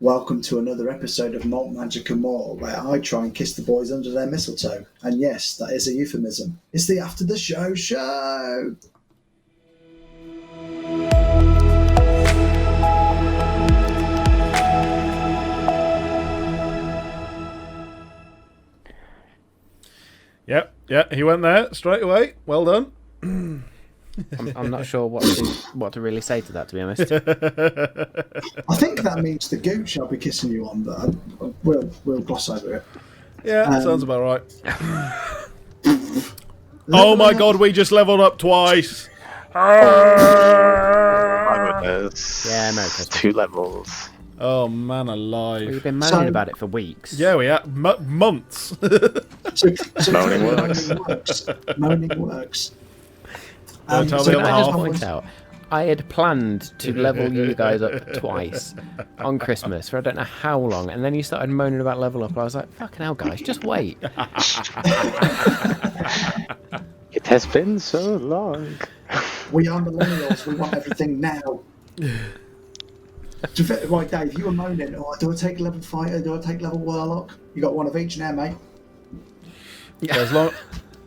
Welcome to another episode of Malt Magic and More, where I try and kiss the boys under their mistletoe. And yes, that is a euphemism. It's the After the Show show! Yep, he went there straight away. Well done. I'm not sure what to really say to that, to be honest. I think that means the gooch I'll be kissing you on, but we'll gloss over it. Yeah, sounds about right. Oh my god, we just leveled up twice. My goodness. Yeah, America. 2 levels. Oh man alive. We've been moaning about it for weeks. Yeah, we have months. So Moaning works. Moaning works. Don't tell So me can I'm I just half. point out, I had planned to level you guys up twice on Christmas for I don't know how long, and then you started moaning about level up. I was like, fucking hell, guys, just wait. It has been so long. We are millennials, we want everything now. Right, Dave, you were moaning, do I take level fighter, do I take level warlock? You got one of each now, mate.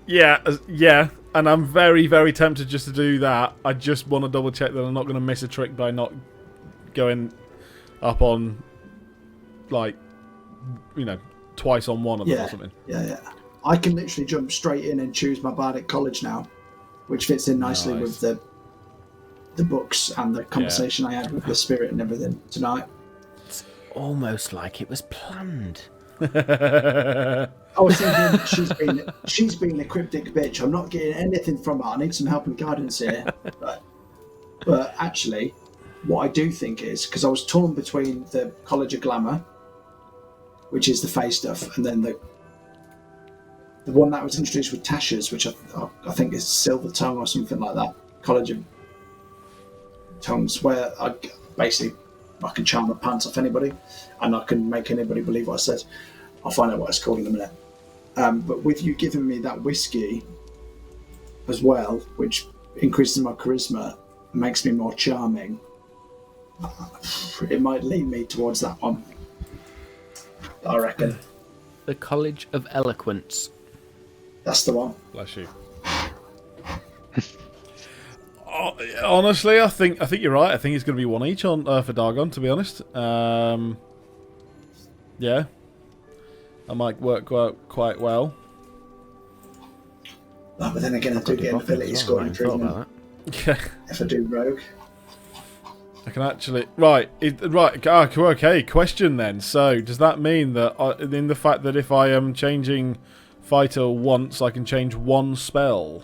Yeah, and I'm very, very tempted just to do that. I just want to double check that I'm not going to miss a trick by not going up on, like, twice on one of them or something. Yeah. I can literally jump straight in and choose my bard at college now, which fits in nicely with the books and the conversation I had with the spirit and everything tonight. It's almost like it was planned. I was thinking she's been a cryptic bitch. I'm not getting anything from her. I need some help and guidance here. But actually, what I do think is, because I was torn between the College of Glamour, which is the face stuff, and then the one that was introduced with Tasha's, which I think is Silver Tongue or something like that. College of Tongues, where I can charm the pants off anybody, and I can make anybody believe what I said. I'll find out what it's called in a minute. But with you giving me that whiskey as well, which increases my charisma, makes me more charming, it might lead me towards that one, I reckon. The College of Eloquence. That's the one. Bless you. Honestly, I think you're right. I think it's going to be one each on for Dargon, to be honest. Yeah. That might work quite well. Oh, but then again, I do get an ability score improvement if I do rogue. I can actually... Right. Okay, question then. So, does that mean that in the fact that if I am changing fighter once, I can change one spell?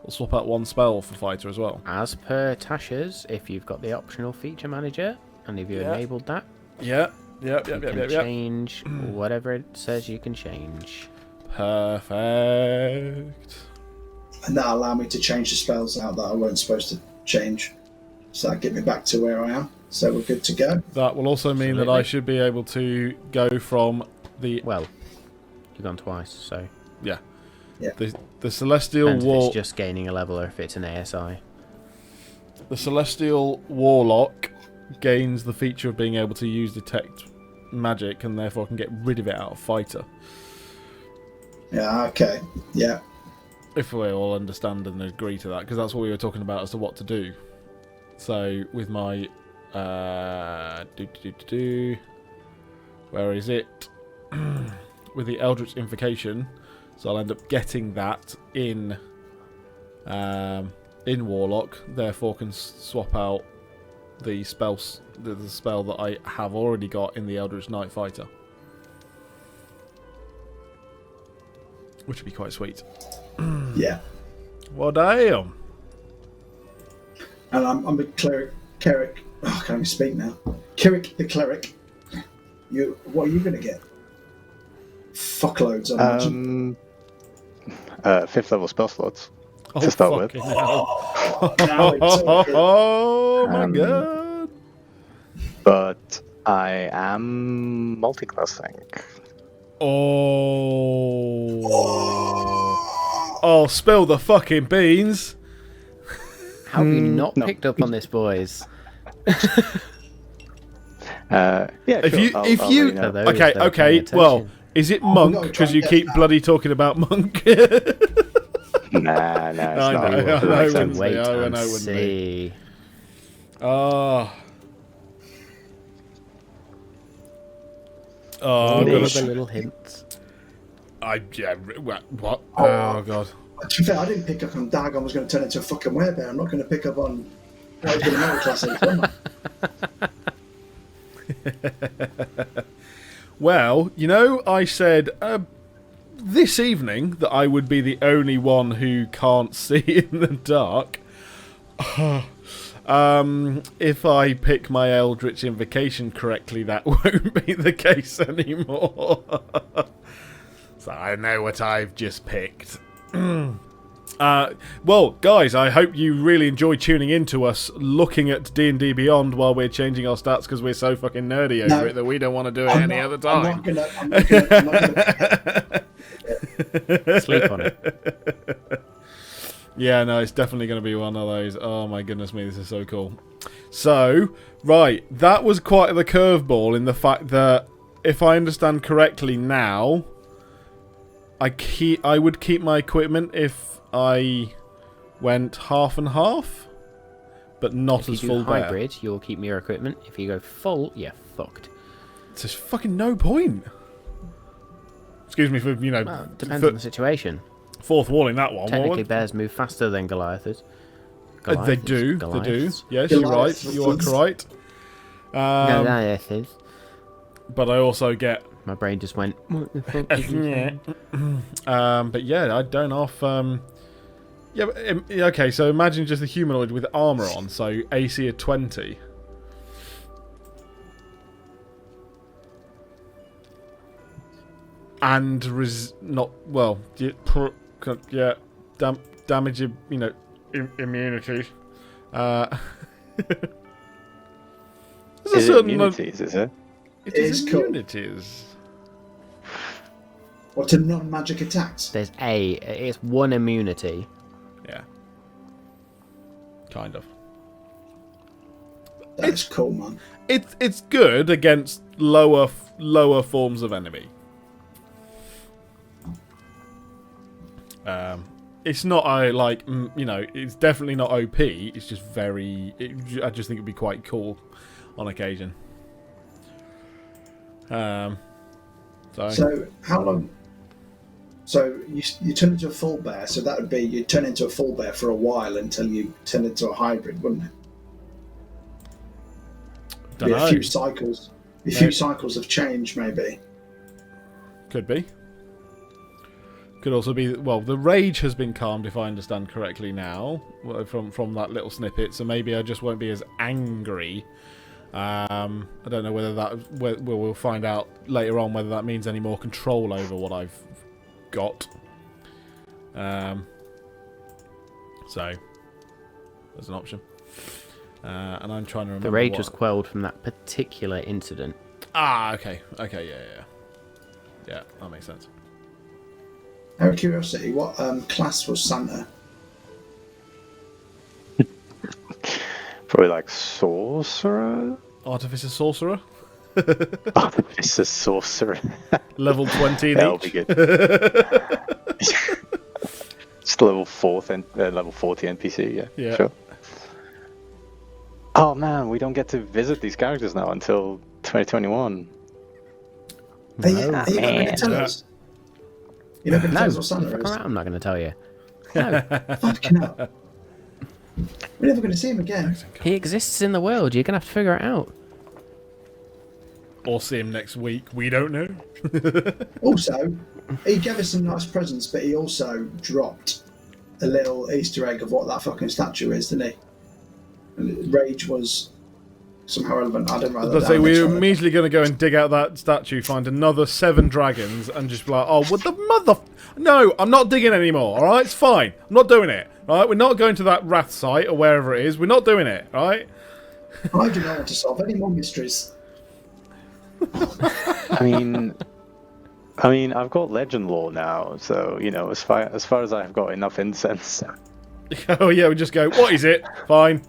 I'll swap out one spell for fighter as well. As per Tasha's, if you've got the optional feature manager, and if you enabled that, you can change whatever it says you can change. Perfect. And that'll allow me to change the spells out that I weren't supposed to change. So that'll get me back to where I am. So we're good to go. That will also mean that I should be able to go from the... Well, you've gone twice, so... Yeah. Yeah. The Celestial Depends if War... it's just gaining a level or if it's an ASI. The Celestial Warlock gains the feature of being able to use detect magic, and therefore can get rid of it out of fighter. Yeah, okay. Yeah. If we all understand and agree to that, because that's what we were talking about as to what to do. So with my where is it? With the Eldritch Invocation, so I'll end up getting that in Warlock. Therefore, can swap out the spell that I have already got in the Eldritch Knight Fighter, which would be quite sweet. Yeah. Well, damn. And I'm a cleric. Oh, I can't even speak now. Kirik the cleric. What are you going to get? Fuckloads, I imagine. 5th level spell slots to start with. Oh, My god. But I am multi-classing. Oh, spill the fucking beans. How have you not picked up on this, boys? If sure. if you okay. Well, is it Monk? Because you keep bloody talking about Monk. Nah, it's not. I know, wait and see. Oh, I've got a little hint. What? Oh god. To be fair, I didn't pick up on Dagon was going to turn into a fucking werebear. I'm not going to pick up on what he's going to metal class in. Well, I said this evening that I would be the only one who can't see in the dark. If I pick my Eldritch Invocation correctly, that won't be the case anymore. So I know what I've just picked. Well, guys, I hope you really enjoy tuning in to us looking at D&D Beyond while we're changing our stats because we're so fucking nerdy over it that we don't want to do it any other time. I'm not gonna sleep on it. Yeah, no, it's definitely going to be one of those. Oh my goodness me, this is so cool. So, right, that was quite the curveball in the fact that, if I understand correctly now, I would keep my equipment if I went half and half, but not as full bear. If you do hybrid, you'll keep your equipment. If you go full, you're fucked. There's fucking no point. Excuse me for, Well, depends on the situation. Fourth walling that one. Technically, bears move faster than Goliaths. They do. Yes, you're right. You are correct. Goliaths. But I also get... My brain just went... What the fuck did you say? But yeah, I don't off... Yeah, but, okay, so imagine just a humanoid with armour on, so AC of 20. And damage, immunity. Is it immunities, is it? It is immunities. What, to non-magic attacks? It's one immunity. Yeah. Kind of. That's cool, man. It's good against lower forms of enemy. It's not it's definitely not OP. It's just I just think it'd be quite cool on occasion. So how long? So you turn into a full bear. So that would be you turn into a full bear for a while until you turn into a hybrid, wouldn't it? Don't know. A few cycles. A few cycles of change, maybe. Could be. Could also be. Well, the rage has been calmed, if I understand correctly now, from that little snippet. So maybe I just won't be as angry. I don't know whether that. We'll find out later on whether that means any more control over what I've got. So there's an option. And I'm trying to remember. The rage was quelled from that particular incident. Okay, yeah, that makes sense. Out of curiosity, what class was Santa? Probably like sorcerer. Artificer sorcerer. Artificer sorcerer. Level 20 in That'll each. be good. It's level 40 NPC. Yeah, sure. Oh man, we don't get to visit these characters now until 2021. Are you not going to tell us? You're not going to tell us what Santa is? I'm not going to tell you. No. Fucking hell. We're never going to see him again. He exists in the world. You're going to have to figure it out. Or see him next week. We don't know. Also, he gave us some nice presents, but he also dropped a little Easter egg of what that fucking statue is, didn't he? And Rage was somehow relevant. I don't know. We're immediately going to go and dig out that statue, find another 7 dragons, and just be like, oh, what the mother... No, I'm not digging anymore, alright? It's fine. I'm not doing it, alright? We're not going to that Wrath site, or wherever it is. We're not doing it, alright? I do not want to solve any more mysteries. I mean, I've got legend lore now, so, as far as I've got enough incense... Oh yeah, we just go, what is it? Fine.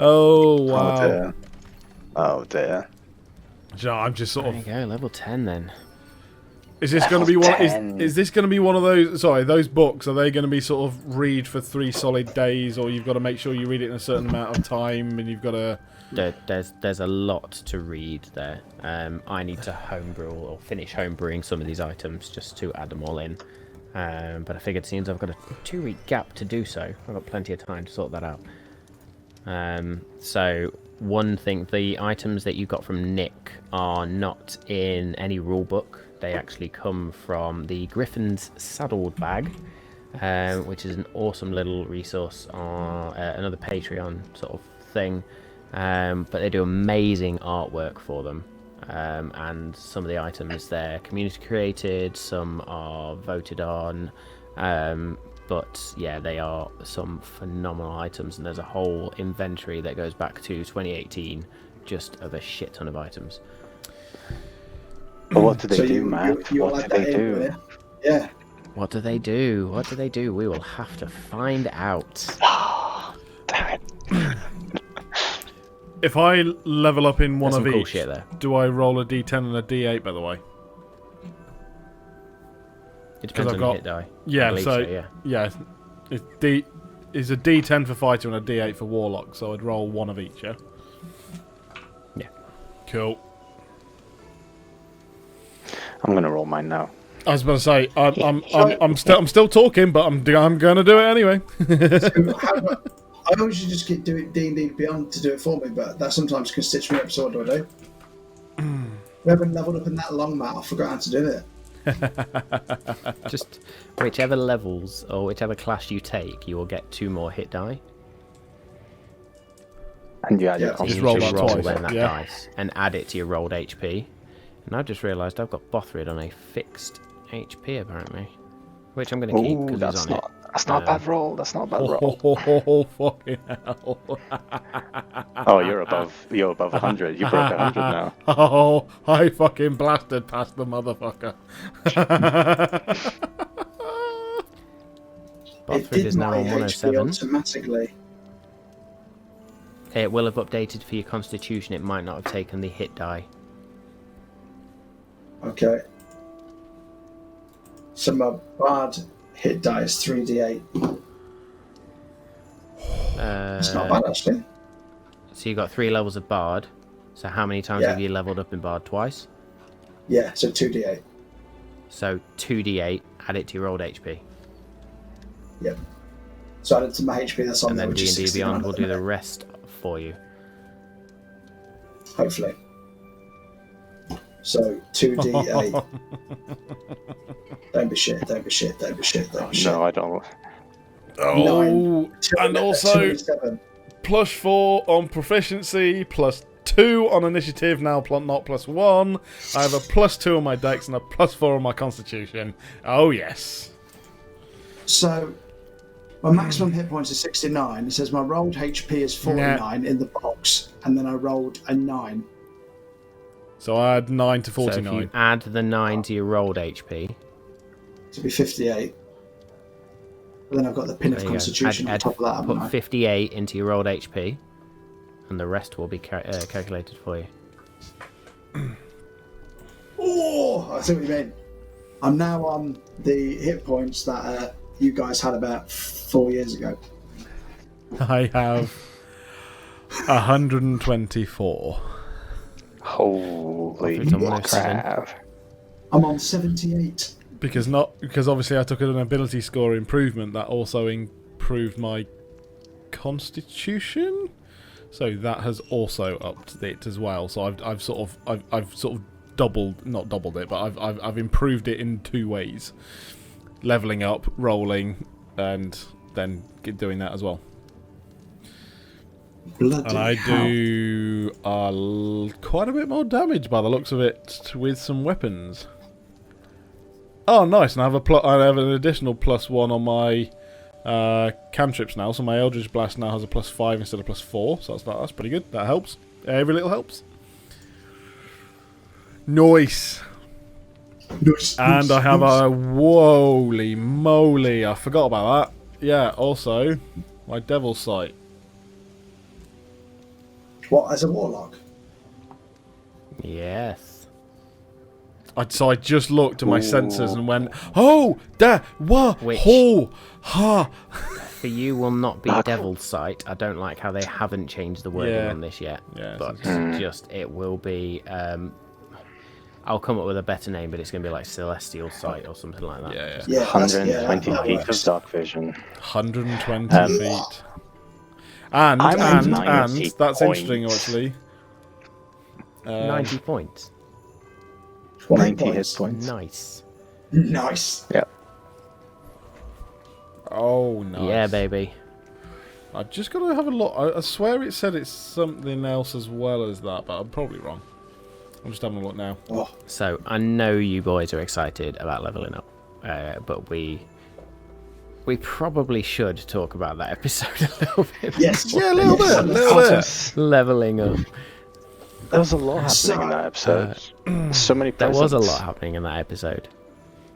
Oh wow! Oh dear. Oh dear. So I'm just sort There of. you go, level 10 then. Is this going to be one? 10. Is this going to be one of those? Sorry, those books, are they going to be sort of read for 3 solid days, or you've got to make sure you read it in a certain amount of time, and you've got to? There's a lot to read there. I need to homebrew or finish homebrewing some of these items just to add them all in. But I figured since I've got a 2-week gap to do so, I've got plenty of time to sort that out. So one thing, the items that you got from Nick are not in any rule book. They actually come from the Griffin's Saddled Bag, which is an awesome little resource on another Patreon sort of thing. But they do amazing artwork for them. And some of the items they're community created, some are voted on. But yeah, they are some phenomenal items, and there's a whole inventory that goes back to 2018 just of a shit ton of items. But what do they So do, man? What do they do? Yeah. What do they do? What do they do? We will have to find out. Damn it. If I level up in one There's of some cool each, shit there. do I roll a D10 and a D8? By the way. It depends I've on got- the hit die. I Yeah, believe so yeah. yeah, it's a D10 for fighter and a D8 for warlock. So I'd roll one of each. Yeah. Yeah. Cool. I'm gonna roll mine now. I was about to say I'm still talking, but I'm gonna do it anyway. I always just keep doing D&D Beyond to do it for me, but that sometimes can stitch me up, so what do I do? We haven't leveled up in that long, Matt. I forgot how to do it. Just whichever levels or whichever class you take, you will get 2 more hit die. And you add your Yeah, So you just need roll to that roll twice, then that yeah. dice and add it to your rolled HP. And I've just realised I've got Bothrid on a fixed HP apparently, which I'm going to keep Ooh, because that's he's on not that's not a bad roll. That's not a bad roll. Oh, fucking hell. Oh, you're above 100. You broke 100 now. Oh, I fucking blasted past the motherfucker. It Bothrid did is now my on HP 107. automatically. It will have updated for your Constitution. It might not have taken the hit die. Okay. So my bard hit die is 3d8. It's not bad, actually. So you got 3 levels of Bard. So how many times Yeah. have you leveled up in Bard? Twice. Yeah, so 2d8. So 2d8. Add it to your rolled HP, Yep. So added to my HP, that's on and there, then which is D&D 69 Beyond at will the do the minute, rest for you. hopefully. So 2d8. Don't be shit, don't be shit, don't be shit, don't be shit. No, I don't. Oh, and also 207. +4 on proficiency, +2 on initiative, now not +1. I have a +2 on my dex and a +4 on my constitution. Oh, yes. So my maximum hit points is 69. It says my rolled HP is 49 in the box, and then I rolled a 9. So I had 9 to So if 49. you add the 9 to your rolled HP, To be 58. And then I've got the pin of there you go. Constitution on top of that, haven't put I? 58 into your rolled HP, and the rest will be calculated for you. Oh, I see what you mean. I'm now on the hit points that you guys had about 4 years ago. I have 124. Holy Bothrid's on 107. crap! I'm on 78. Because obviously I took an ability score improvement that also improved my constitution, so that has also upped it as well. So I've sort of not doubled it, but I've improved it in 2 ways: leveling up, rolling, and then doing that as well. Bloody And I hell. do quite a bit more damage by the looks of it with some weapons. Oh, nice! And I have an additional +1 on my cantrips now, so my Eldritch Blast now has a +5 instead of +4. So that's pretty good. That helps. Every little helps. Nice. And I have a holy moly! I forgot about that. Yeah. Also, my Devil's Sight. What, as a warlock? Yes. So I just looked at my sensors and went, oh, there, what, Which- ho, ha. For you will not be Devil's Sight. I don't like how they haven't changed the wording Yeah. on this yet. Yeah, But it's it will be... I'll come up with a better name, but it's going to be like Celestial Sight or something like that. Yeah, Yeah, 120 that feet of works. dark vision. 120 feet. And, I'm at and 90 that's points. interesting, actually. 90 points. 90 hit points. Nice. Nice. Yeah. Oh, nice. Yeah, baby. I've just got to have a look. I swear it said it's something else as well as that, but I'm probably wrong. I'm just having a look now. Oh, So I know you boys are excited about leveling up, but we probably should talk about that episode a little bit. yes. Yeah, a little bit, a little bit. Leveling up. There was a lot happening in that episode. So many There presents. was a lot happening in that episode.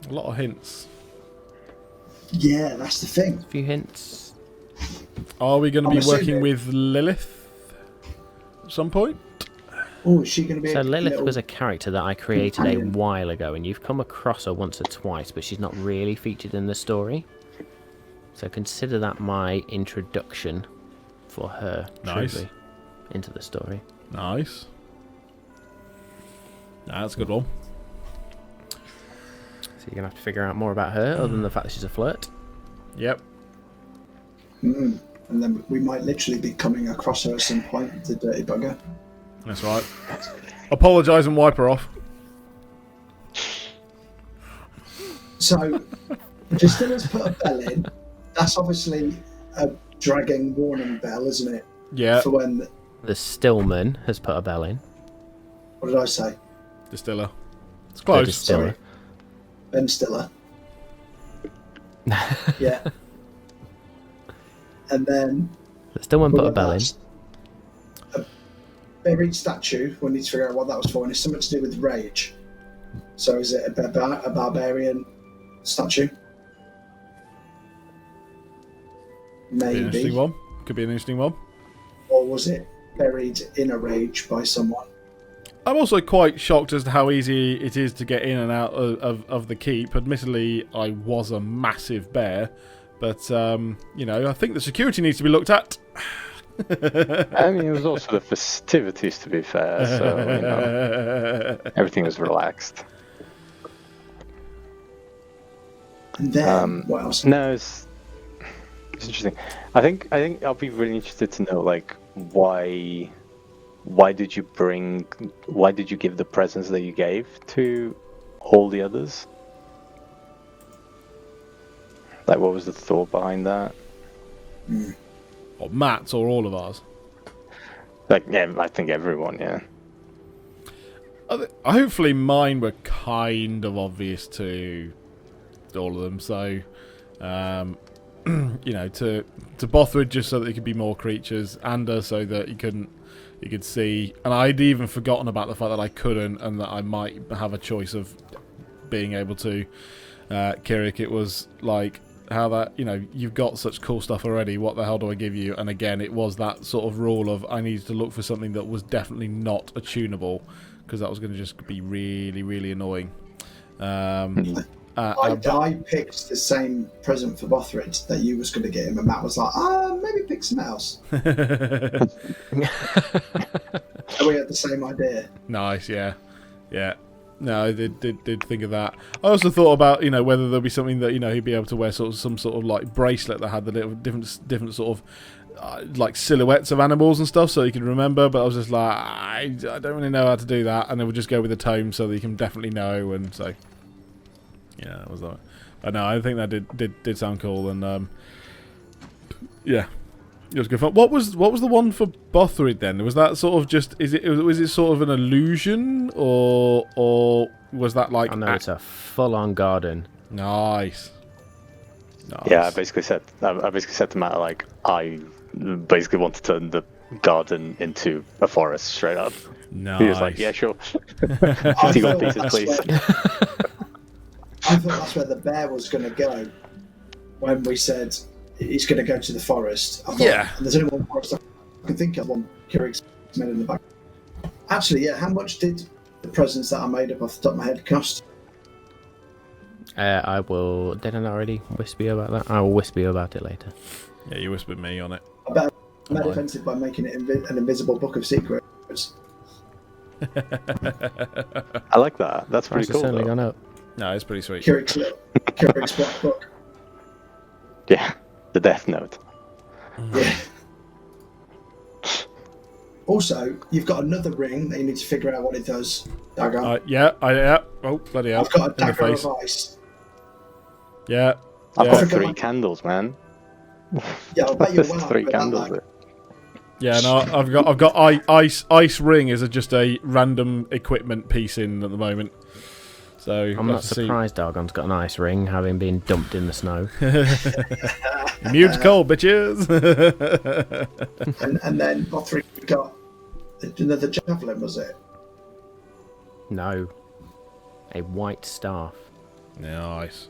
A lot of hints. Yeah, that's the thing. A few hints. Are we going to I'm be working assuming- with Lilith at some point? Oh, is she going to be So a Lilith little... was a character that I created a while ago, and you've come across her once or twice, but she's not really featured in the story. So consider that my introduction for her, Nice. truly, into the story. Nice. Nah, that's a good one. So you're gonna have to figure out more about her, other than the fact that she's a flirt. Yep. And then we might literally be coming across her at some point, the dirty bugger. That's right. Apologise and wipe her off. So, Distilla's put a bell in. That's obviously a dragging warning bell, isn't it? Yeah. For when... The Stillman has put a bell in. What did I say? Distiller. It's The close. distiller. Sorry. Ben Stiller. Yeah. And then... The Stillman put a what bell in. last? A buried statue. We need to figure out what that was for, and it's something to do with rage. So is it a barbarian statue? Could be an interesting Maybe. one. Could be an interesting one. Or was it buried in a rage by someone? I'm also quite shocked as to how easy it is to get in and out of the keep. Admittedly, I was a massive bear, but you know, I think the security needs to be looked at. I mean, it was also the festivities, to be fair, so, you know, everything was relaxed. And then what else? No, it's interesting. I think I'll be really interested to know, like, why did you give the presents that you gave to all the others? Like, what was the thought behind that? Or Matt's or all of ours. Like, yeah, I think everyone, yeah. Hopefully mine were kind of obvious to all of them, so you know, to Bothrid just so that there could be more creatures, and so that you could see. And I'd even forgotten about the fact that I couldn't, and that I might have a choice of being able to. Kirik, it was like how that, you know, you've got such cool stuff already, what the hell do I give you? And again, it was that sort of rule of I needed to look for something that was definitely not attunable, because that was going to just be really, really annoying. I picked the same present for Bothrid that you was going to get him, and Matt was like, maybe pick something else. And we had the same idea. Nice, yeah. No, I did think of that. I also thought about, you know, whether there'd be something that, you know, he'd be able to wear some sort of like bracelet that had the little different sort of like silhouettes of animals and stuff, so he could remember. But I was just like, I don't really know how to do that, and then we'll just go with the tome so that he can definitely know. And so, yeah, that was that. But no, I think that did sound cool, and yeah. It was good fun. What was the one for Bothrid then? Was that sort of just was it sort of an illusion, or was that like? I know it's a full-on garden. Nice. Yeah, I basically said to Matt, like, I basically want to turn the garden into a forest straight up. Nice. He was like, yeah, sure. I 50 gold thought pieces, please. I thought that's where the bear was going to go when we said he's going to go to the forest. I thought, Yeah. There's only one forest I can think of, one Kirik's made in the back. Actually, yeah. How much did the presents that I made up off the top of my head cost? I will. Did I not already whisper you about that? I will whisper you about it later. Yeah, you whispered me on it. I bet I made Mine. offensive by making it an invisible book of secrets. I like that. That's Price pretty has cool. certainly Though. gone up. No, it's pretty sweet. Keurig's black book. Yeah, the Death Note. Yeah. Also, you've got another ring that you need to figure out what it does. Dagger. Yeah. Oh, bloody hell. I've got a In the dagger face. of ice. Yeah. I've Yeah. got Forgot 3 my- candles, man. Yeah, I'll bet you're There's well 3 with that, candles. like. Yeah, no, I've got ice ring as just a random equipment piece in at the moment. So I'm not surprised Dargon's got an ice ring, having been dumped in the snow. Immune to cold, bitches. And then Bothric got another javelin, was it? No. A white staff. Nice.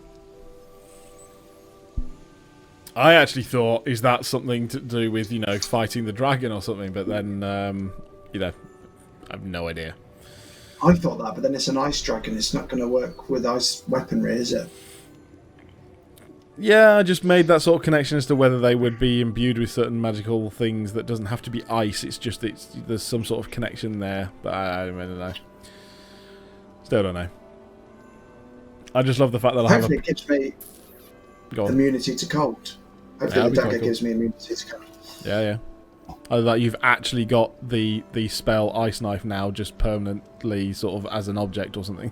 I actually thought, is that something to do with, fighting the dragon or something? But then, I have no idea. I thought that, but then it's an ice dragon. It's not going to work with ice weaponry, is it? Yeah, I just made that sort of connection as to whether they would be imbued with certain magical things that doesn't have to be ice. It's just there's some sort of connection there, but I don't really know. Still don't know. I just love the fact that I have Hopefully, it gives me Go on. immunity to cold. Hopefully, That'd the be dagger quite cool. gives me immunity to cold. Yeah. Oh, that you've actually got the spell Ice Knife now just permanently sort of as an object or something.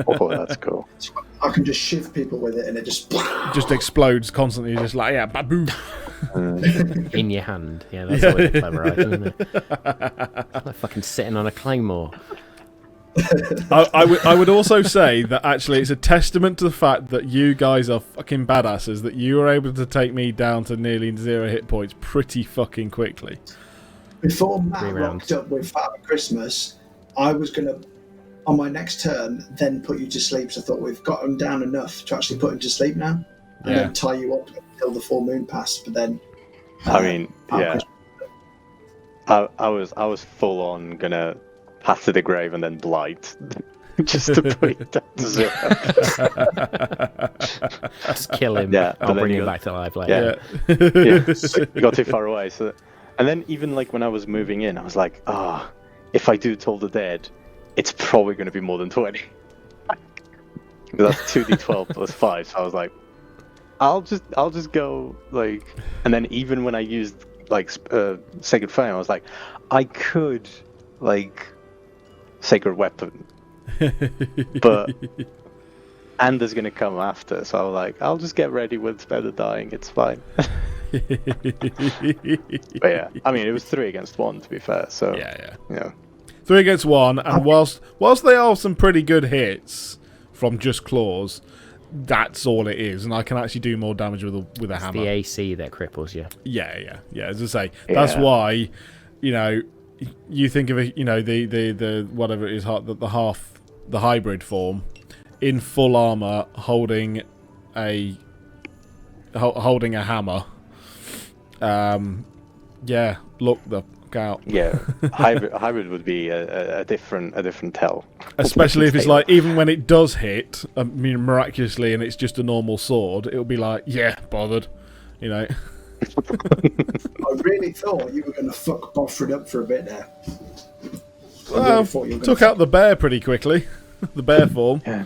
Oh, that's cool. So I can just shiv people with it, and it just. Just explodes constantly, just like, yeah, baboo. In your hand. Yeah, that's always a clever item, isn't it? It's like fucking sitting on a claymore. I would also say that actually it's a testament to the fact that you guys are fucking badasses, that you were able to take me down to nearly 0 hit points pretty fucking quickly. Before Matt 3 rounds. rocked up with Father Christmas, I was going to, on my next turn, then put you to sleep. So I thought we've got him down enough to actually put him to sleep now, and then tie you up until the full moon passed. But then, I mean, Father yeah. Christmas- I was full on gonna pass to the grave and then blight, just to put it down to 0. Just kill him. Yeah, but I'll then bring you him got- back to life later. Yeah. Yeah, so you got too far away. So, and then even like when I was moving in, I was like, if I do Toll the Dead, it's probably going to be more than 20. That's 2d12 plus 5. So I was like, I'll just go like, and then even when I used like Sacred Flame, I was like, I could like Sacred Weapon, but Ander's gonna come after, so I was like, I'll just get ready with Spare the Dying. It's fine. But yeah, I mean, it was 3 against 1 to be fair. So Yeah. you know, 3 against 1, and whilst they are some pretty good hits from just claws, that's all it is, and I can actually do more damage with a It's hammer. the AC that cripples you. Yeah. As I say, that's Yeah. why, you think of it, the whatever it is, the hybrid form, in full armor, holding a hammer. Yeah, look the fuck out. yeah, hybrid would be a different tell. Especially if it's like, even when it does hit, I mean, miraculously, and it's just a normal sword, it'll be like, yeah, bothered, I really thought you were going to fuck Boffred up for a bit there. I Well, really thought you were gonna took out the bear pretty quickly. The bear form. Yeah.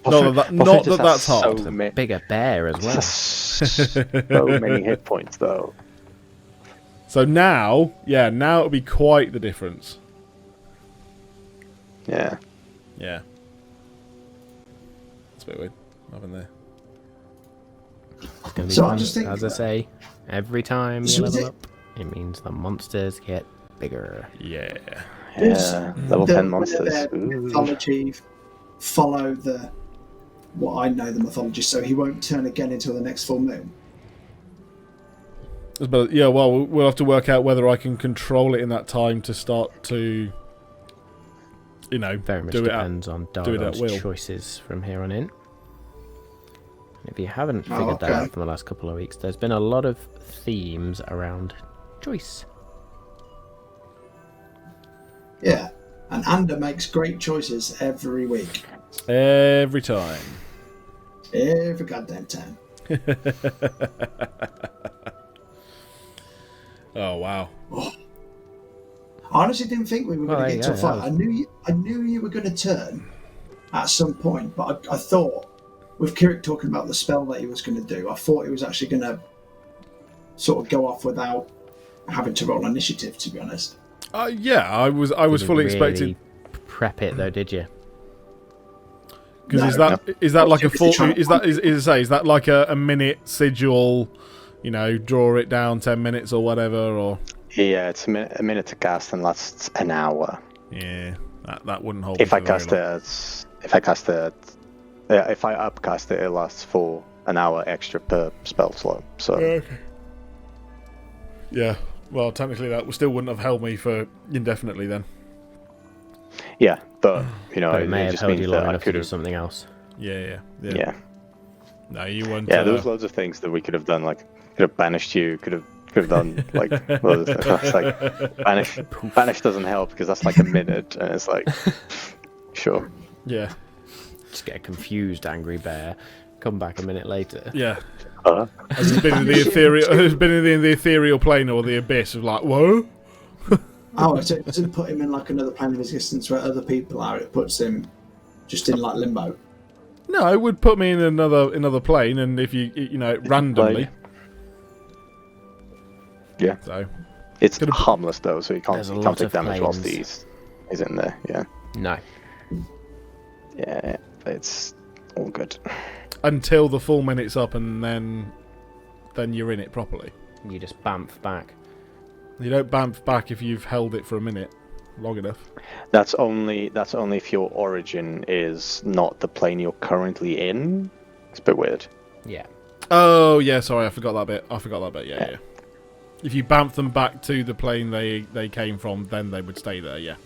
Not that that's hard. So, Bigger bear as well. so many hit points though. So now it'll be quite the difference. Yeah. Yeah. That's a bit weird. What happened there? It's gonna be So I fun. just think As I that- say, every time you So is level it- up, it means the monsters get bigger. Yeah. Yeah, level 10 monsters. Their mythology follow what I know the mythology, so he won't turn again until the next full moon. But yeah, well, we'll have to work out whether I can control it in that time to start to, Very much do it at, depends on do it at Dargon's will. choices from here on in. If you haven't Oh, figured that okay. out from the last couple of weeks, there's been a lot of themes around choice. Yeah. And Ander makes great choices every week. Every time. Every goddamn time. Oh wow. Oh. I honestly didn't think we were going to get to a fight. I knew you were going to turn at some point, but I thought, with Kirik talking about the spell that he was going to do, I thought he was actually going to sort of go off without having to roll initiative, to be honest. Yeah, I was fully expecting. Prep it though, did you? Because is that like a full? Is that like a minute sigil? You know, draw it down 10 minutes or whatever, or Yeah, it's a minute to cast and lasts an hour. yeah, that wouldn't hold. If I upcast it, it lasts for an hour extra per spell slot. So okay. Yeah, well, technically that still wouldn't have held me for indefinitely then. yeah, but you know, But it it may have just held means you long that I enough to could do have. something else. Yeah. Yeah, No, you weren't. yeah. There was loads of things that we could have done. Like could have banished you. Could have done like loads of stuff. It's like banish doesn't help because that's like a minute, and it's like sure. Yeah. Just get a confused angry bear. Come back a minute later. Yeah. Has it been in the ethereal? Has it been in the ethereal plane or the abyss of like whoa? Oh, so it doesn't put him in like another plane of existence where other people are. It puts him just in like limbo. No, it would put me in another plane, and if you know randomly. Yeah. So It's harmless though, so you can't There's a lot take of damage whilst planes. he's in there. Yeah. No. Yeah, it's all good. until the full minute's up, and then you're in it properly. You just bamf back. You don't bamf back if you've held it for a minute long enough. That's only if your origin is not the plane you're currently in. It's a bit weird. Yeah. Oh yeah, sorry, I forgot that bit. Yeah. If you bamf them back to the plane they came from, then they would stay there. Yeah.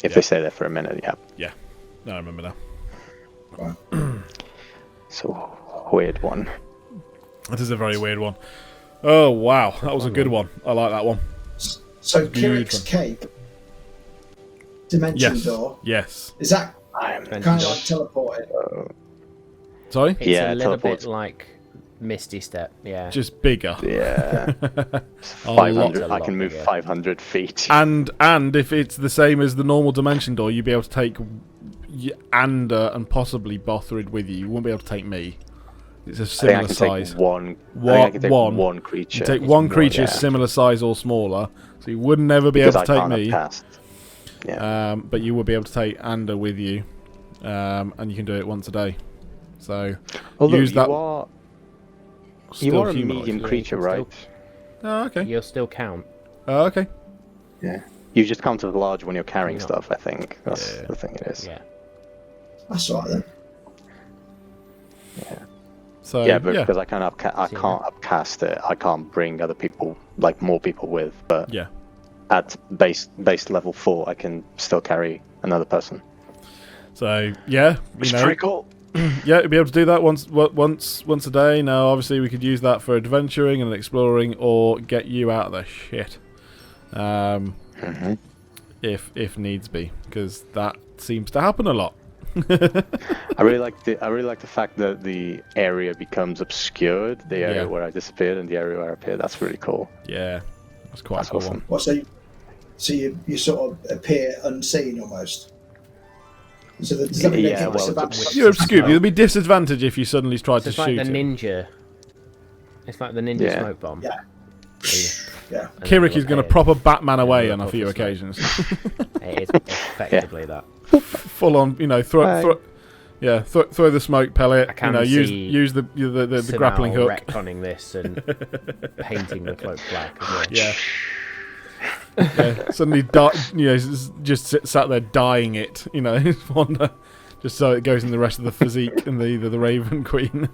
If they stay there for a minute, yeah. Yeah. No, I remember now. So weird one. That is a very weird one. Oh wow, that was a good one. I like that one. So Good Kirik's one. cape, dimension Yes. door, is is that Dimension kind of door. like teleported? Sorry? It's Yeah, a little teleport. bit like Misty Step. Yeah. Just bigger. Yeah. A lot. 500. I lot can move bigger. 500 feet. And if it's the same as the normal dimension door, you'd be able to take Ander and possibly Bothrid with you. You won't be able to take me. It's a I think similar I can size. take one. I think What- I can take one. one creature. You take one creature yeah. similar size or smaller, so you would never be Because able to I take can't me. cast. Yeah. But you would be able to take Ander with you, and you can do it once a day. So Although use that. you are a humanoid. medium Yeah, creature, you can right? Oh, okay. You'll still count. Oh, okay. Yeah. You just count as large when you're carrying Yeah. stuff. I think that's Yeah. the thing. It is. Yeah. That's all right then. So Yeah, but because I can't See upcast it, I can't bring other people, like more people with. But yeah. at base level 4, I can still carry another person. So yeah, Which you is know, pretty cool. yeah, you'd be able to do that once a day. Now, obviously, we could use that for adventuring and exploring, or get you out of the shit, if needs be, because that seems to happen a lot. I really like the fact that the area becomes obscured, the area Yeah. where I disappeared and the area where I appeared. That's really cool. Yeah, that's quite That's a cool awesome. one. Well, so you sort of appear unseen almost. So does that mean Yeah, they think well, it's about it's You're obscure. You'd be disadvantaged if you suddenly tried So to it's like shoot the it. ninja. It's like the ninja Yeah. smoke bomb. Yeah. Yeah. And then Kirik you'll is going to appear. proper Batman away look on a up few for smoke. occasions. It is effectively that. Full on, you know, throw the smoke pellet. I You can know, see use the grappling Sinal hook. retconning this and painting the cloak black as well. Yeah. Yeah, suddenly, just sat there dyeing it. You know, Wanda, just so it goes in the rest of the physique and the Raven Queen.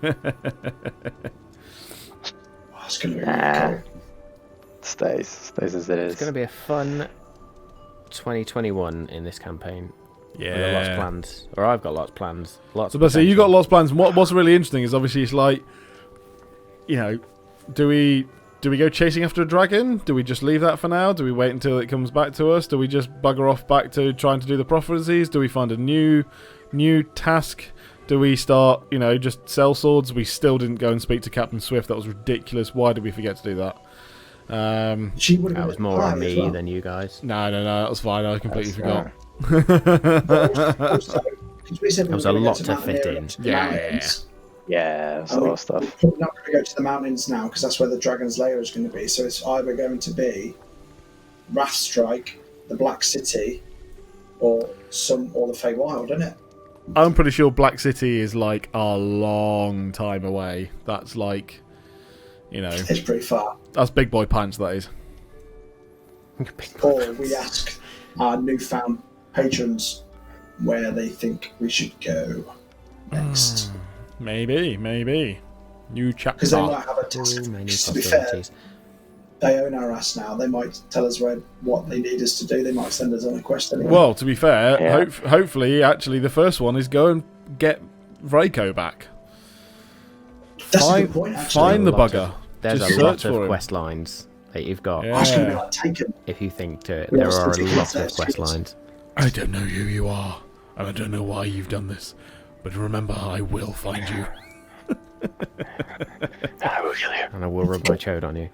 Oh, it's going to be really Nah. cool. Stays as it is. It's going to be a fun 2021 in this campaign. We've got lots planned. Or I've got lots planned. Lots. So, but you got lots of plans. And what's really interesting is obviously it's like, you know, do we do we go chasing after a dragon? Do we just leave that for now? Do we wait until it comes back to us? Do we just bugger off back to trying to do the prophecies? Do we find a new task? Do we start, just sell swords? We still didn't go and speak to Captain Swift. That was ridiculous. Why did we forget to do that? She would have That was more on me than you guys. No, that was fine. I completely forgot. Also, we said There was a lot to fit in. Yeah, that's a lot of stuff. We're not going to go to the mountains now because that's where the dragon's lair is going to be. So it's either going to be Wrathstrike, the Black City, or the Feywild, isn't it? I'm pretty sure Black City is like a long time away. That's like, It's pretty far. That's big boy pants, that is. Or we ask our newfound patrons where they think we should go next. Maybe. New chapter. Because they might have a task. Many To be fair, possibilities. they own our ass now. They might tell us what they need us to do. They might send us on a quest anyway. Well, to be fair, Yeah. hopefully, actually, the first one is go and get Vraco back. That's a good point, actually. Find the A lot bugger. There's Just a lot search for of him. quest lines that you've got. Yeah. That's going to be like Taken. If you think to it, We there also are a take lot it of quest lines. I don't know who you are, and I don't know why you've done this, but remember, I will find you. I will kill you. And I will rub my chode on you.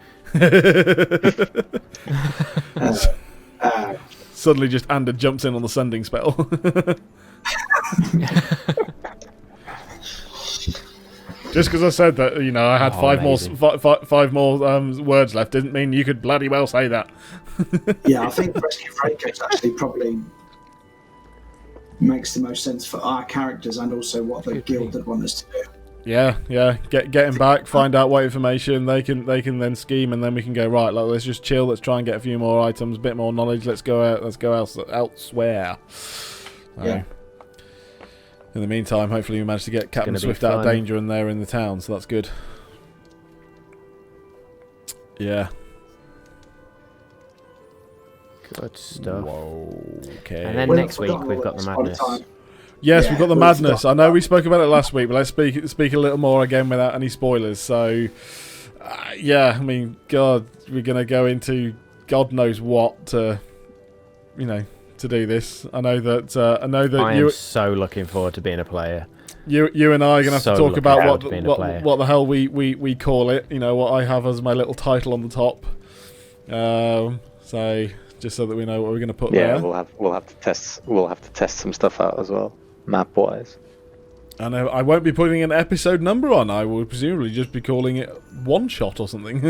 Suddenly, just Ander jumps in on the sending spell. Just because I said that, I had amazing. five more words left, didn't mean you could bloody well say that. Yeah, I think Rescue Vraco actually probably makes the most sense for our characters and also what the guild would want us to do. Yeah. Get him back. Find out what information they can then scheme, and then we can go right. Like, let's just chill. Let's try and get a few more items, a bit more knowledge. Let's go out. Let's go elsewhere. So, Yeah. in the meantime, hopefully we manage to get Captain gonna be Swift out of fun. danger, and they're in the town. So that's good. Yeah. Good stuff. Okay. And then We've next week forgotten we've all got the this by the madness. time. Yes, Yeah, we've got the we've madness. I forgotten know that. we spoke about it last week, but let's speak a little more again without any spoilers. So, yeah, I mean, God, we're gonna go into God knows what to do this. I know that I you am so looking forward to being a player. you and I are gonna have So to talk looking about forward to being a player. what the hell we call it. What I have as my little title on the top. So just so that we know what we're gonna put Yeah, there. we'll have to test some stuff out as well, map wise. And I won't be putting an episode number on. I will presumably just be calling it One Shot or something.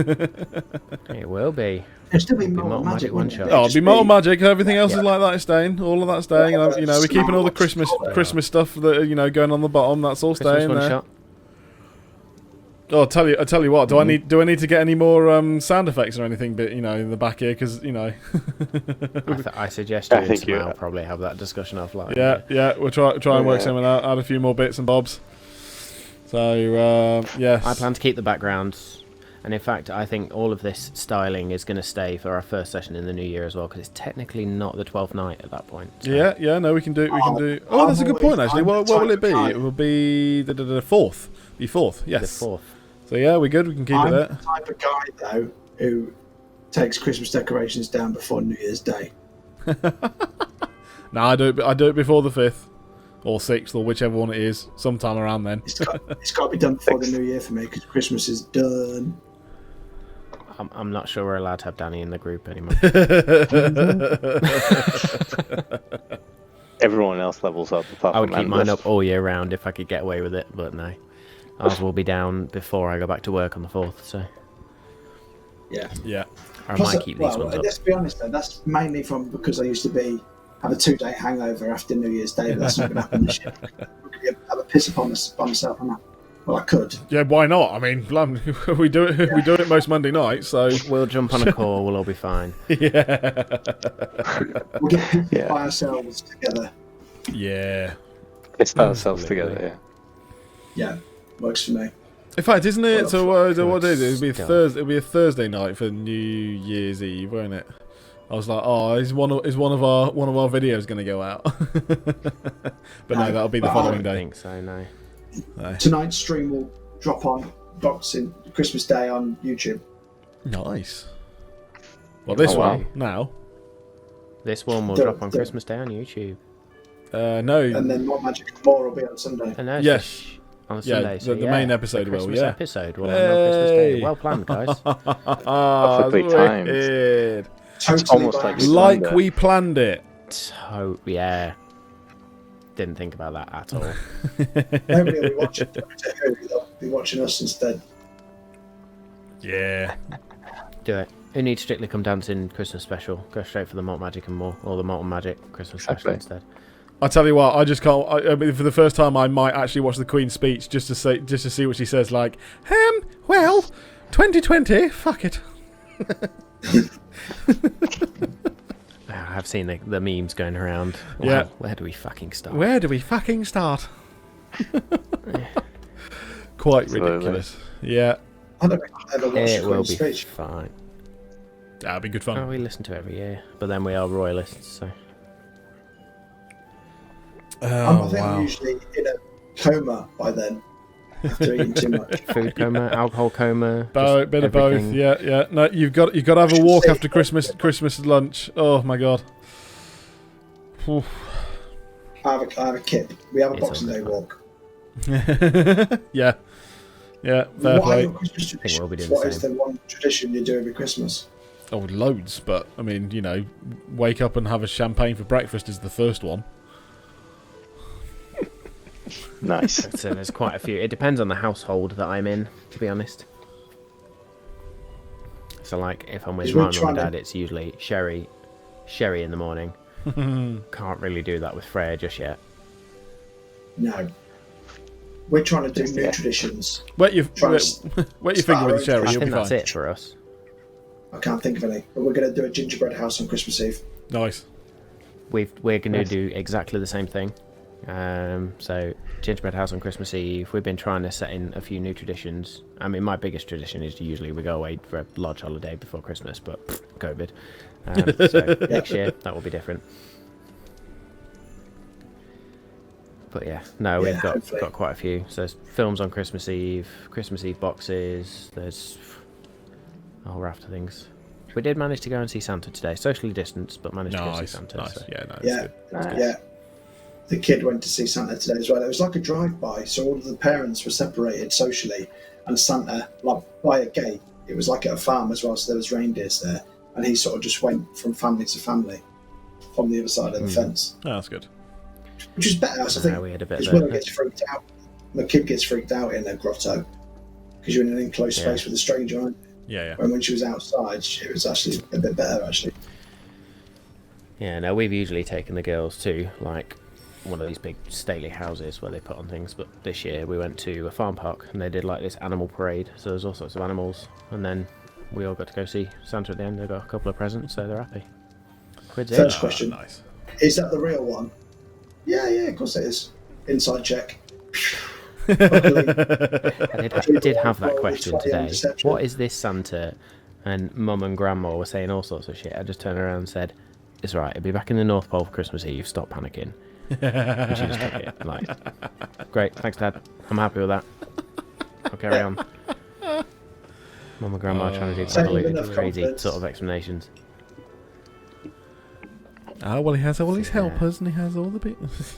It will be. It'll still be It'll be Mortal Mortal Magic, Magic wouldn't it? one-shot. Oh, it'll be Mortal Magic. Everything else Yeah. is like that is staying. All of that's staying. And, we're keeping all the Christmas stuff that going on the bottom. That's all Christmas staying one there. shot. Oh, I tell you what. Do I need to get any more sound effects or anything? But in the back here, because I suggest you I and think you- Samal probably have that discussion offline. yeah, we'll try and work Yeah. something out. Add a few more bits and bobs. So yes, I plan to keep the backgrounds, and in fact, I think all of this styling is going to stay for our first session in the new year as well, because it's technically not the 12th night at that point. So. Yeah. No, we can do. Oh, that's a good point actually. What will it be? It will be the fourth. The fourth. Yes. The 4th. So yeah, we're good. We can keep I'm it the there. type of guy, though, who takes Christmas decorations down before New Year's Day. No, I do it before the 5th or 6th or whichever one it is, sometime around then. It's got to be done before the New Year for me because Christmas is done. I'm not sure we're allowed to have Danny in the group anymore. Everyone else levels up. Apart I would from keep mine Amber's. up all year round if I could get away with it, but no. Ours will be down before I go back to work on the 4th, so Yeah. Yeah. I Plus, might keep these ones up. let's be honest, though, that's mainly because I used to have a 2-day hangover after New Year's Day, but that's not going to happen this year. I'm going to have a piss upon by myself on that. Well, I could. Yeah, why not? I mean, we do it. We do it most Monday nights, so We'll jump on a call, we'll all be fine. yeah, We'll get people Yeah. by ourselves together. yeah. It's ourselves Absolutely. together. Yeah, works for me. In fact, isn't it? Well, So what good is it? It'll be a stuff. Thursday. It'll be a Thursday night for New Year's Eve, won't it? I was like, oh, is one of our videos going to go out? But no, No, that'll be the but following I day. think so, no. No. Tonight's stream will drop on Boxing Christmas Day on YouTube. Nice. Well, this Oh, wow. one now. This one will The- drop on the- Christmas Day on YouTube. No. And then More Magic and More will be on Sunday. And no, Yes. on Yeah, Sunday. So the main episode the will, Christmas yeah. episode will end on Christmas Day. Hey. Well planned, guys. Perfectly timed. Wicked. Totally almost by like accident. Like Sunday. we planned it. Yeah. Didn't think about that at all. Nobody will be watching Doctor Who. They'll be watching us instead. Yeah. Do it. Who needs Strictly Come Dancing Christmas special? Go straight for the Malt Magic and More, or the Malt and Magic Christmas special Exactly. instead. I tell you what, I just can't. I mean, for the first time, I might actually watch the Queen's speech just to see what she says. Like, well, 2020, fuck it. I've seen the memes going around. Wow, Yeah. where do we fucking start? Where do we fucking start? Quite Absolutely. ridiculous. Yeah, I don't think I've ever watched It will Queen's be speech. fine. that'd be good Oh, fun. we listen to it every year, but then we are royalists, so I Oh think I'm wow. usually in a coma by then after eating too much. food coma, alcohol coma, Bit of both. everything. Yeah. No, you've got to have a walk after Christmas lunch. Oh my god. Oof. I have a kip. We have a It's Boxing all Day good. walk. Yeah. Fair What are play. your Christmas think we'll be traditions? doing the What is same. the one tradition you do every Christmas? Oh, loads. But I mean, wake up and have a champagne for breakfast is the first one. Nice. So there's quite a few. It depends on the household that I'm in, to be honest. So like, if I'm with Is we my mum trying and to- dad, it's usually sherry in the morning. Can't really do that with Freya just yet. No. We're trying to do new Yeah. traditions. Wet your Try wet, to wet your finger with the I sherry. I You'll be think that's fine. it for us. I can't think of any. But we're going to do a gingerbread house on Christmas Eve. Nice. We're going to Nice. do exactly the same thing. So gingerbread house on Christmas Eve. We've been trying to set in a few new traditions. I mean, my biggest tradition is usually we go away for a large holiday before Christmas, but COVID. So next year that will be different. But yeah, no, Yeah, we've hopefully. got quite a few. So there's films on Christmas Eve boxes. There's a whole raft of things. We did manage to go and see Santa today, socially distanced, but managed to go see Nice. Santa. Nice. So. Yeah. No. It's Yeah. good. Nice. Yeah. The kid went to see Santa today as well. It was like a drive-by, so all of the parents were separated socially, and Santa, like by a gate, it was like at a farm as well, so there was reindeers there, and he sort of just went from family to family from the other side of the fence, Oh, that's good. which is better, I think. We had a bit Because of Willow a, gets freaked out. The kid gets freaked out in a grotto because you're in an enclosed Yeah. space with a stranger, aren't you? Yeah. And when she was outside, it was actually a bit better, actually. yeah, no, we've usually taken the girls to like one of these big stately houses where they put on things, but this year we went to a farm park and they did like this animal parade, so there's all sorts of animals, and then we all got to go see Santa at the end. They got a couple of presents, so they're happy. Quid's First in. question. Nice. Is that the real one? Yeah, of course it is. Inside check. I did have that question today. What is this Santa? And Mum and Grandma were saying all sorts of shit. I just turned around and said, "It's right. I'll be back in the North Pole for Christmas Eve. Stop panicking." And she just took it. Like, great, thanks, Dad. I'm happy with that. I'll carry on. Mum and Grandma are trying to do Save convoluted, enough crazy confidence. sort of explanations. Ah, well, he has all his Yeah. helpers and he has all the bits.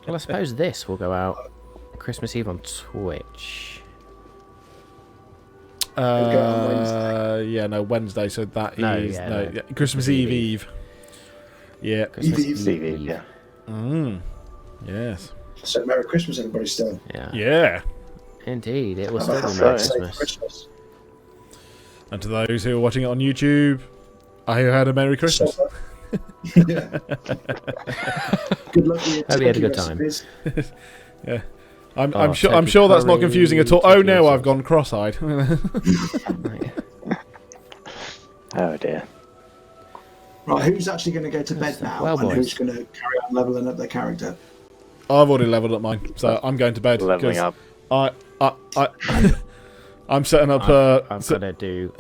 Well, I suppose this will go out Christmas Eve on Twitch. go on Wednesday. Yeah, no, Wednesday. So that No, is yeah, no, no. yeah, Christmas Eve Eve. Yeah. Christmas Eve. Yeah. Yes. So Merry Christmas, everybody, still. Yeah. Yeah. Indeed, it will Have a still be Merry happy, safe Christmas. Christmas. And to those who are watching it on YouTube, I had a Merry Christmas. So, yeah. Good luck with your Hope you had a turkey good time. recipes. Yeah. I'm Oh, sure turkey that's not curry, confusing at all. turkey Oh no, sauce. I've gone cross-eyed. Right. Oh dear. Right, who's actually going to go to bed now, Well, and boys. who's going to carry on leveling up their character? I've already leveled up mine, so I'm going to bed. Leveling 'cause up. I'm setting up. I'm gonna do.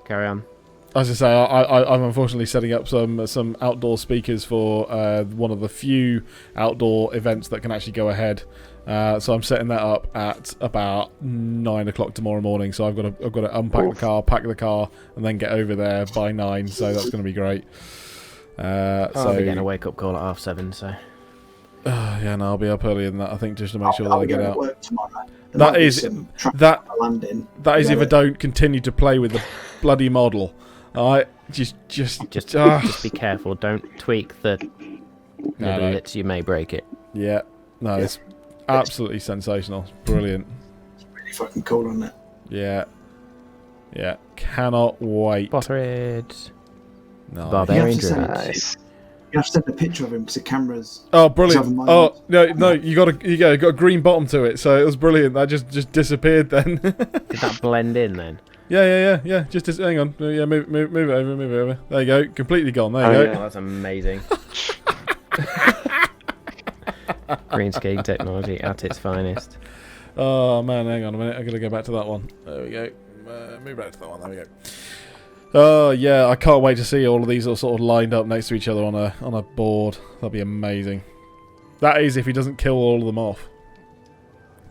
Carry on. As I say, I'm unfortunately setting up some outdoor speakers for one of the few outdoor events that can actually go ahead. So I'm setting that up at about 9 o'clock tomorrow morning. So I've got to unpack the car, pack the car, and then get over there by 9. So that's going to be great. I'll be getting a wake up call at 7:30. So. Yeah, no, I'll be up earlier than that. I think just to make sure that I get out. Work tomorrow. That is landing. That is if I don't continue to play with the bloody model. Alright, just be careful. Don't tweak the little bits. You may break it. Yeah, no, it's absolutely sensational. It's brilliant. It's really fucking cool, isn't it? Yeah, cannot wait. Bothrid. No. Barbarian Druid. Nice. You have to send a picture of him because the camera's. Oh, brilliant! Oh no, you got a green bottom to it, so it was brilliant. That just disappeared then. Did that blend in then? Yeah. Just hang on. Yeah, move it over. There you go. Completely gone. There you go. Yeah. Oh, that's amazing. Green screen technology at its finest. Oh man, hang on a minute. I gotta go back to that one. There we go. Move back to that one. There we go. Oh yeah, I can't wait to see all of these all sort of lined up next to each other on a board. That'll be amazing. That is if he doesn't kill all of them off.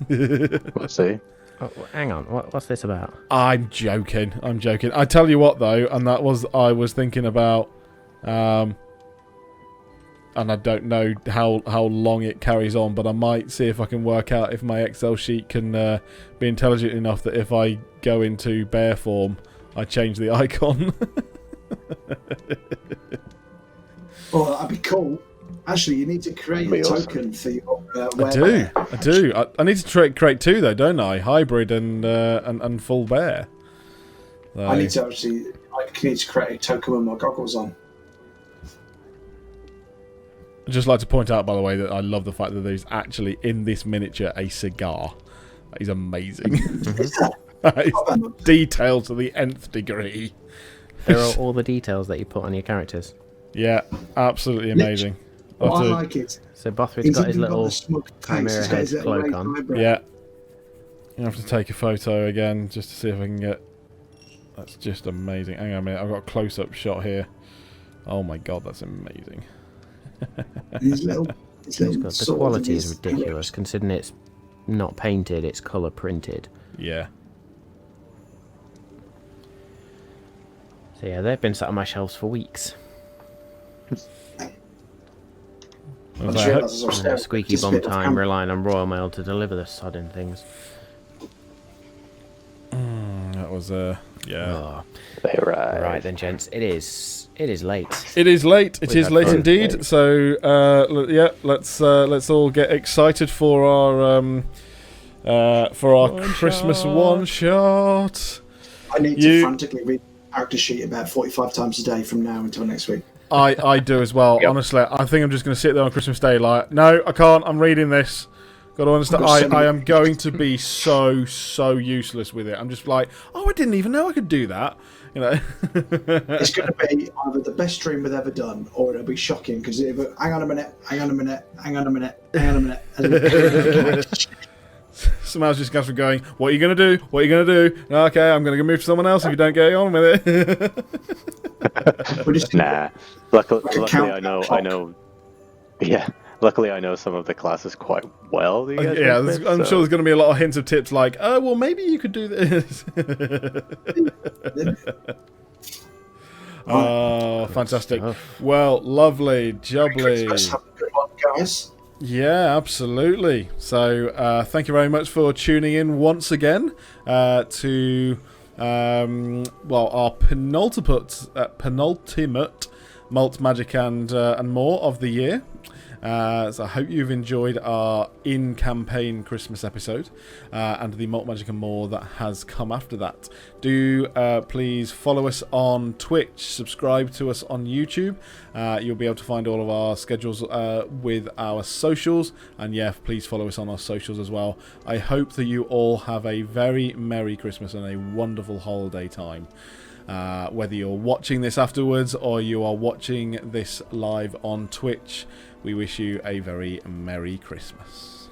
We'll see. Oh, hang on, what's this about? I'm joking. I tell you what though, and that was I was thinking about, and I don't know how long it carries on, but I might see if I can work out if my Excel sheet can be intelligent enough that if I go into bear form, I change the icon. Oh, that'd be cool. Actually, you need to create a token for your. I do. I need to create two though, don't I? Hybrid and full bear. So. I need to create a token with my goggles on. I'd just like to point out, by the way, that I love the fact that there's actually in this miniature a cigar. That is amazing. That is detailed to the nth degree. There are all the details that you put on your characters. Yeah, absolutely amazing. I like it. So Bothrid's got his little chimera head cloak on. Yeah. I have to take a photo again just to see if I can get... That's just amazing. Hang on a minute, I've got a close-up shot here. Oh my god, that's amazing. The quality is ridiculous, considering it's not painted, it's colour printed. Yeah. So yeah, they've been sat on my shelves for weeks. Squeaky bum time relying on Royal Mail to deliver the sodding things. That was yeah. Oh. Right then, gents, it is late. It is late. It is late indeed. So yeah, let's all get excited for our Christmas one shot. I need to frantically read the character sheet about 45 times a day from now until next week. I do as well. Yep. Honestly, I think I'm just going to sit there on Christmas Day like, no, I can't. I'm reading this. Got to understand. I am going to be so useless with it. I'm just like, oh, I didn't even know I could do that. You know. It's going to be either the best stream we've ever done, or it'll be shocking because hang on a minute. Somehow just going going, what are you going to do? What are you going to do? Okay, I'm going to move to someone else if you don't get on with it. Nah. Luckily, I know. Yeah. Luckily, I know some of the classes quite well. I'm sure there's going to be a lot of hints of tips like, oh, well, maybe you could do this. Oh, fantastic. Well, lovely, jubbly. Have a good one, guys. Yeah, absolutely. So, thank you very much for tuning in once again to our penultimate Malt, Magic and more of the year. So I hope you've enjoyed our in-campaign Christmas episode and the Malt, Magic and more that has come after that. Do please follow us on Twitch, subscribe to us on YouTube. You'll be able to find all of our schedules with our socials, and yeah, please follow us on our socials as well. I hope that you all have a very Merry Christmas and a wonderful holiday time. Whether you're watching this afterwards or you are watching this live on Twitch, we wish you a very Merry Christmas.